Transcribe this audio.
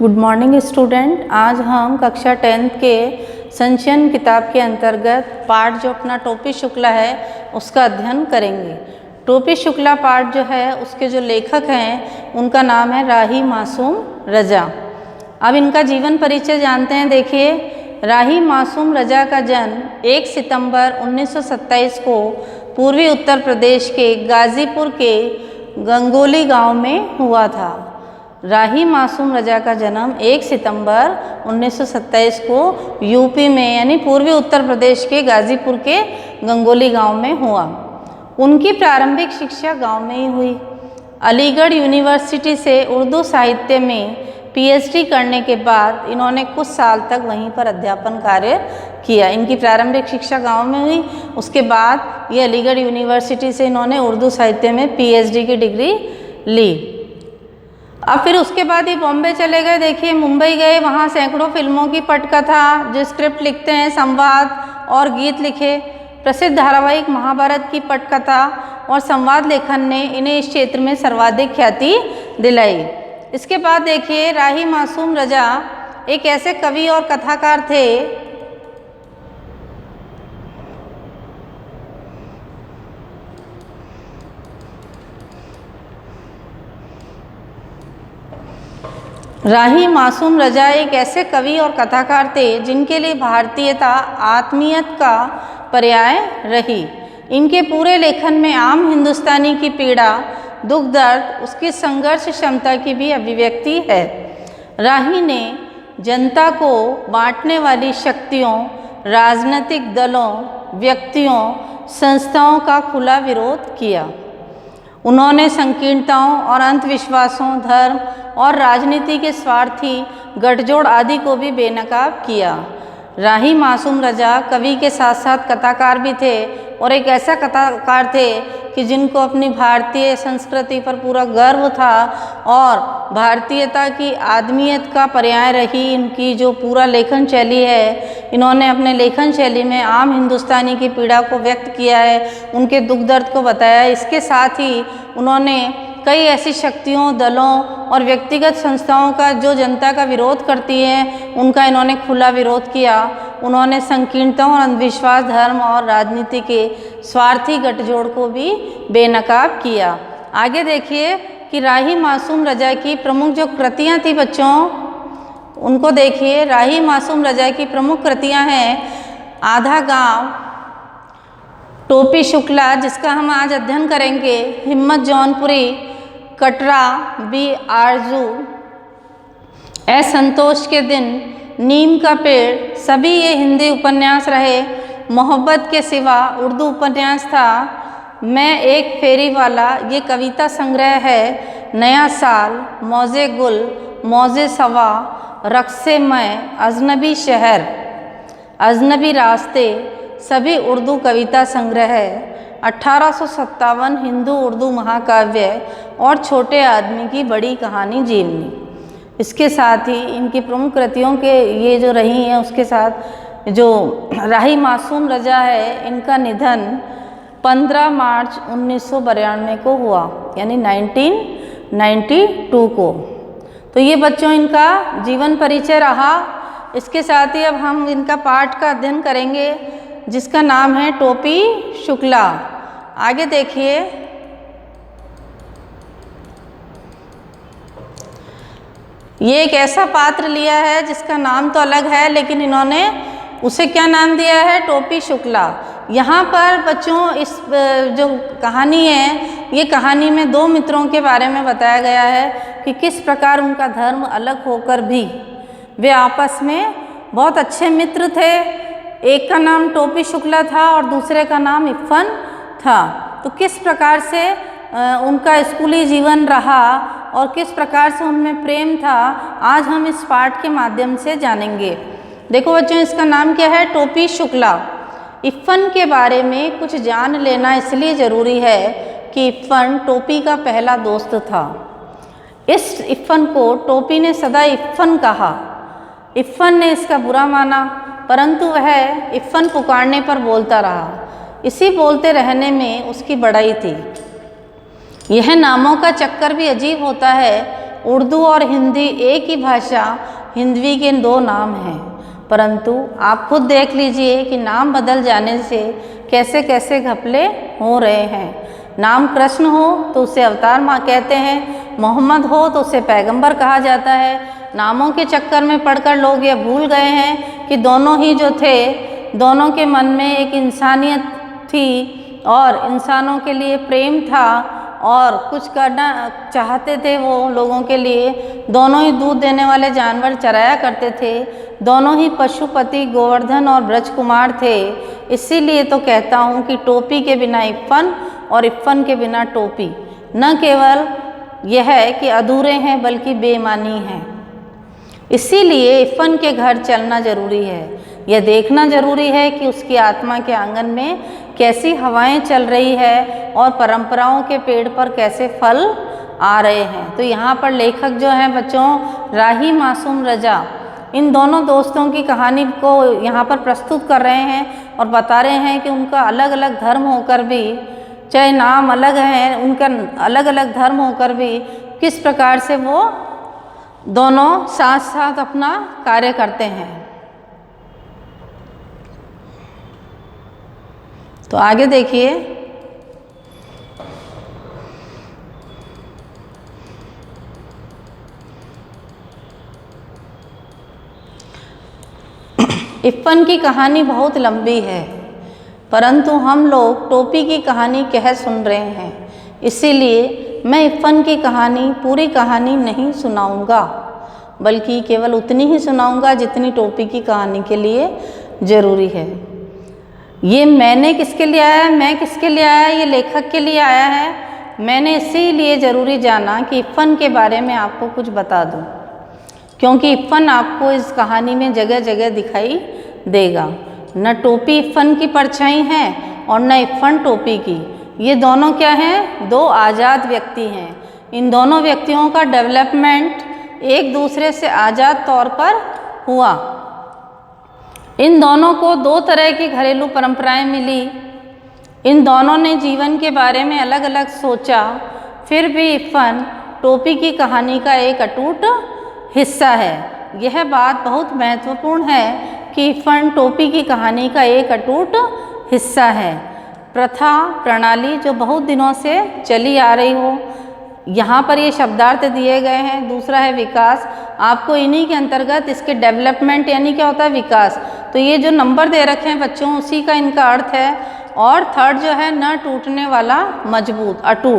Good morning student. आज हम कक्षा 10th के संचयन किताब के अंतर्गत पाठ जो अपना टोपी शुक्ला है उसका अध्ययन करेंगे। टोपी शुक्ला पाठ जो है उसके जो लेखक हैं उनका नाम है राही मासूम रजा। अब इनका जीवन परिचय जानते हैं। देखिए, राही मासूम रजा का जन्म 1 सितंबर 1927 को पूर्वी उत्तर प्रदेश के गाज़ीपुर के गंगोली गांव में हुआ था। राही मासूम रजा का जन्म 1 सितंबर 1927 को यूपी में यानी पूर्वी उत्तर प्रदेश के गाज़ीपुर के गंगोली गांव में हुआ। उनकी प्रारंभिक शिक्षा गांव में ही हुई। अलीगढ़ यूनिवर्सिटी से उर्दू साहित्य में पीएचडी करने के बाद इन्होंने कुछ साल तक वहीं पर अध्यापन कार्य किया। इनकी प्रारंभिक शिक्षा गांव में हुई, उसके बाद ये अलीगढ़ यूनिवर्सिटी से इन्होंने उर्दू साहित्य में पीएचडी की डिग्री ली। अब फिर उसके बाद ये बॉम्बे चले गए। देखिए, मुंबई गए, वहाँ सैकड़ों फिल्मों की पटकथा, जो स्क्रिप्ट लिखते हैं, संवाद और गीत लिखे। प्रसिद्ध धारावाहिक महाभारत की पटकथा और संवाद लेखन ने इन्हें इस क्षेत्र में सर्वाधिक ख्याति दिलाई। इसके बाद देखिए, राही मासूम रजा एक ऐसे कवि और कथाकार थे राही मासूम रजा एक ऐसे कवि और कथाकार थे जिनके लिए भारतीयता आत्मीयत का पर्याय रही। इनके पूरे लेखन में आम हिंदुस्तानी की पीड़ा, दुख दर्द, उसकी संघर्ष क्षमता की भी अभिव्यक्ति है। राही ने जनता को बांटने वाली शक्तियों, राजनीतिक दलों, व्यक्तियों, संस्थाओं का खुला विरोध किया। उन्होंने संकीर्णताओं और अंधविश्वासों, धर्म और राजनीति के स्वार्थी गठजोड़ आदि को भी बेनकाब किया। राही मासूम रजा कवि के साथ साथ कथाकार भी थे और एक ऐसा कथाकार थे कि जिनको अपनी भारतीय संस्कृति पर पूरा गर्व था और भारतीयता की आदमियत का पर्याय रही इनकी जो पूरा लेखन शैली है। इन्होंने अपने लेखन शैली में आम हिंदुस्तानी की पीड़ा को व्यक्त किया है, उनके दुख दर्द को बताया है। इसके साथ ही उन्होंने कई ऐसी शक्तियों, दलों और व्यक्तिगत संस्थाओं का जो जनता का विरोध करती हैं उनका इन्होंने खुला विरोध किया। उन्होंने संकीर्णताओं और अंधविश्वास, धर्म और राजनीति के स्वार्थी गठजोड़ को भी बेनकाब किया। आगे देखिए कि राही मासूम रजा की प्रमुख जो कृतियाँ थी बच्चों, उनको देखिए। राही मासूम रजा की प्रमुख कृतियाँ हैं आधा गांव, टोपी शुक्ला जिसका हम आज अध्ययन करेंगे, हिम्मत जौनपुरी, कटरा, बी आरजू, ए संतोष के दिन, नीम का पेड़, सभी ये हिंदी उपन्यास रहे। मोहब्बत के सिवा उर्दू उपन्यास था। मैं एक फेरी वाला ये कविता संग्रह है। नया साल, मौजे गुल, मौजे सवा, रक्से मैं, अजनबी शहर, अजनबी रास्ते, सभी उर्दू कविता संग्रह है। 1857 हिंदू उर्दू महाकाव्य और छोटे आदमी की बड़ी कहानी जीवनी। इसके साथ ही इनकी प्रमुख कृतियों के ये जो रही हैं, उसके साथ जो राही मासूम रजा है इनका निधन 15 मार्च 1992 को हुआ, यानी 1992 को। तो ये बच्चों इनका जीवन परिचय रहा। इसके साथ ही अब हम इनका पाठ का अध्ययन करेंगे जिसका नाम है टोपी शुक्ला। आगे देखिए, ये एक ऐसा पात्र लिया है जिसका नाम तो अलग है लेकिन इन्होंने उसे क्या नाम दिया है, टोपी शुक्ला। यहाँ पर बच्चों इस जो कहानी है, ये कहानी में दो मित्रों के बारे में बताया गया है कि किस प्रकार उनका धर्म अलग होकर भी वे आपस में बहुत अच्छे मित्र थे। एक का नाम टोपी शुक्ला था और दूसरे का नाम इफ़न था। तो किस प्रकार से उनका स्कूली जीवन रहा और किस प्रकार से उनमें प्रेम था, आज हम इस पाठ के माध्यम से जानेंगे। देखो बच्चों, इसका नाम क्या है, टोपी शुक्ला। इफ़न के बारे में कुछ जान लेना इसलिए ज़रूरी है कि इफ़न टोपी का पहला दोस्त था। इस इफ़न को टोपी ने सदा इफ़न कहा। इफ़न ने इसका बुरा माना, परंतु वह इफ़न पुकारने पर बोलता रहा। इसी बोलते रहने में उसकी बड़ाई थी। यह नामों का चक्कर भी अजीब होता है उर्दू और हिंदी एक ही भाषा हिंदवी के दो नाम हैं, परंतु आप खुद देख लीजिए कि नाम बदल जाने से कैसे कैसे घपले हो रहे हैं। नाम कृष्ण हो तो उसे अवतार माँ कहते हैं, मोहम्मद हो तो उसे पैगंबर कहा जाता है। नामों के चक्कर में पड़कर लोग ये भूल गए हैं कि दोनों ही जो थे, दोनों के मन में एक इंसानियत थी और इंसानों के लिए प्रेम था और कुछ करना चाहते थे वो लोगों के लिए। दोनों ही दूध देने वाले जानवर चराया करते थे, दोनों ही पशुपति गोवर्धन और ब्रजकुमार थे। इसीलिए तो कहता हूँ कि टोपी के बिना इफ़्फ़न और इफ़्फ़न के बिना टोपी न केवल यह है कि अधूरे हैं बल्कि बेईमानी है। इसीलिए इफ़्फ़न के घर चलना ज़रूरी है, यह देखना ज़रूरी है कि उसकी आत्मा के आंगन में कैसी हवाएं चल रही है और परंपराओं के पेड़ पर कैसे फल आ रहे हैं। तो यहाँ पर लेखक जो हैं बच्चों, राही मासूम रजा, इन दोनों दोस्तों की कहानी को यहाँ पर प्रस्तुत कर रहे हैं और बता रहे हैं कि उनका अलग अलग धर्म होकर भी, चाहे नाम अलग हैं, उनका अलग अलग धर्म होकर भी किस प्रकार से वो दोनों साथ साथ अपना कार्य करते हैं। तो आगे देखिए, इफ़्फ़न की कहानी बहुत लंबी है, परंतु हम लोग टोपी की कहानी कह सुन रहे हैं, इसीलिए मैं इफ़्फ़न की कहानी, पूरी कहानी नहीं सुनाऊंगा, बल्कि केवल उतनी ही सुनाऊंगा जितनी टोपी की कहानी के लिए ज़रूरी है। ये मैंने किसके लिए आया है, मैं किसके लिए आया है, ये लेखक के लिए आया है। मैंने इसीलिए ज़रूरी जाना कि इफ़्फ़न के बारे में आपको कुछ बता दूं, क्योंकि इफ़्फ़न आपको इस कहानी में जगह जगह दिखाई देगा। न टोपी इफ़्फ़न की परछाई है और न इफ़्फ़न टोपी की। ये दोनों क्या हैं, दो आज़ाद व्यक्ति हैं। इन दोनों व्यक्तियों का डेवलपमेंट एक दूसरे से आज़ाद तौर पर हुआ। इन दोनों को दो तरह की घरेलू परंपराएं मिली। इन दोनों ने जीवन के बारे में अलग अलग सोचा, फिर भी इफ़्फ़न टोपी की कहानी का एक अटूट हिस्सा है। यह बात बहुत महत्वपूर्ण है कि इफ़्फ़न टोपी की कहानी का एक अटूट हिस्सा है। प्रथा प्रणाली जो बहुत दिनों से चली आ रही हो, यहाँ पर ये शब्दार्थ दिए गए हैं। दूसरा है विकास, आपको इन्हीं के अंतर्गत इसके डेवलपमेंट यानी क्या होता है, विकास। तो ये जो नंबर दे रखे हैं बच्चों, उसी का इनका अर्थ है। और थर्ड जो है, न टूटने वाला मजबूत, अटूट।